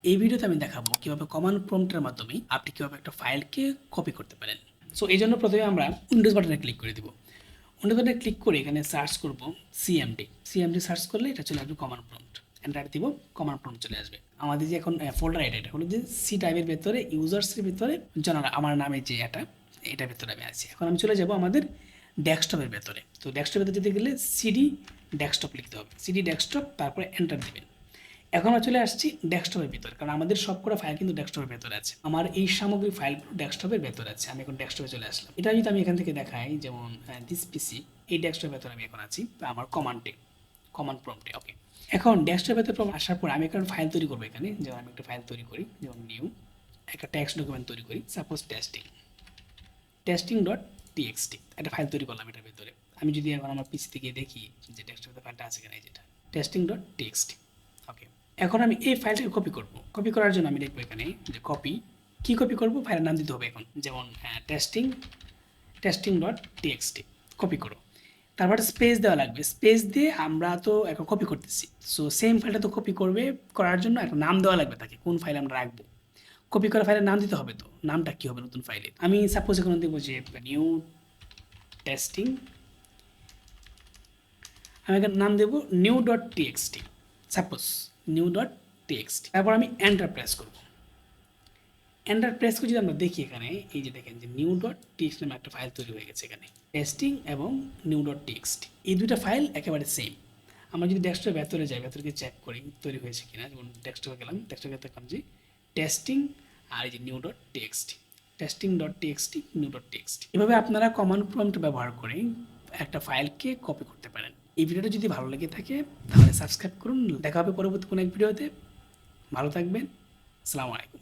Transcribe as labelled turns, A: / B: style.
A: এই ভিডিওতে আমি দেখাবো কিভাবে কমান্ড প্রম্পটের মাধ্যমে আপনি কিভাবে একটা ফাইলকে কপি করতে পারেন। সো এই জন্য প্রথমে আমরা উইন্ডোজ বাটনে ক্লিক করে দিব। উইন্ডোজ বাটনে ক্লিক করে এখানে সার্চ করব সিএমডি সার্চ করলে এটা চলে আসবে কমান্ড প্রম্পট। এন্টার দিব, কমান্ড প্রম্পট চলে আসবে। আমাদের যে এখন ফোল্ডার এটা হলো যে সি টাইপের ভেতরে ইউজার্সের ভিতরে জেনারেল আমার নামে যে এটার ভেতরে আমি আছি। এখন আমি চলে যাব আমাদের ডেস্কটপের ভেতরে। তো ডেস্কটপের ভেতরে যেতে গেলে সিডি ডেস্কটপ লিখতে হবে, সিডি ডেস্কটপ, তারপরে এন্টার দিবেন। এখন আমরা চলে আসছি ডেস্কটপের ভিতরে, কারণ আমাদের সবকটা ফাইল কিন্তু ডেস্কটপের ভেতরে আছে। আমার এই সামগ্রিক ফাইলগুলো ডেস্কটপের ভেতরে আছে। আমি এখন ডেস্কটপে চলে আসলাম। এটা যদি আমি এখান থেকে দেখাই, যেমন দিস পিসি, এই ডেস্কটপের ভেতরে আমি এখন আছি আমার কমান্ড প্রম্পটে। ওকে, এখন ডেস্কটপের ভেতরে আসার পর আমি একটা ফাইল তৈরি করবো এখানে। যেমন আমি একটা ফাইল তৈরি করি, যেমন নিউ একটা টেক্সট ডকুমেন্ট তৈরি করি, সাপোজ টেস্টিং ডট টিএক্সটি একটা ফাইল তৈরি করলাম এটার ভেতরে। আমি যদি এখন আমার পিসি থেকে দেখি যে ডেস্কটপের ফাইলটা আছে কিনা, যেটা টেস্টিং ডট টিএক্সটি। ওকে, এখন আমি এই ফাইলটাকে কপি করব। কপি করার জন্য আমি লিখবো এখানে যে কপি করব, ফাইলের নাম দিতে হবে এখন, যেমন টেস্টিং ডট টিএক্সটি কপি করো। তারপরে স্পেস দেওয়া লাগবে, স্পেস দিয়ে আমরা তো এখন কপি করতেছি। সো সেম ফাইলটা তো কপি করার জন্য একটা নাম দেওয়া লাগবে তাকে, কোন ফাইল আমরা রাখবো। কপি করা ফাইলের নাম দিতে হবে, তো নামটা কী হবে নতুন ফাইলে? আমি সাপোজ এখানে দেবো যে নিউ টেস্টিং, আমি এখানে নাম দেবো new dot TXT, suppose new dot TXT. তারপর আমি এন্টার প্রেস করব। এন্টার প্রেস করে যদি আমরা দেখি এখানে, এই যে দেখেন যে নিউ ডট টিএক্সটি নামে একটা ফাইল তৈরি হয়ে গেছে এখানে, টেস্টিং এবং নিউ ডট টিএক্সটি, এই দুইটা ফাইল একেবারে সেম। আমরা যদি ডেস্কটপের ভেতরে যাই, ভেতরে চেক করি তৈরি হয়েছে কিনা, যেমন ডেস্কটপে গেলাম, ডেস্কটপে দেখলাম যে টেস্টিং আর এই যে new dot TXT, testing dot TXT, new dot TXT. এভাবে আপনারা কমান্ড প্রম্পট ব্যবহার করে একটা ফাইলকে কপি করতে পারেন। এই ভিডিওটা যদি ভালো লেগে থাকে তাহলে সাবস্ক্রাইব করুন। দেখা হবে পরবর্তী কোনো এক ভিডিওতে। ভালো থাকবেন। আসসালামু আলাইকুম।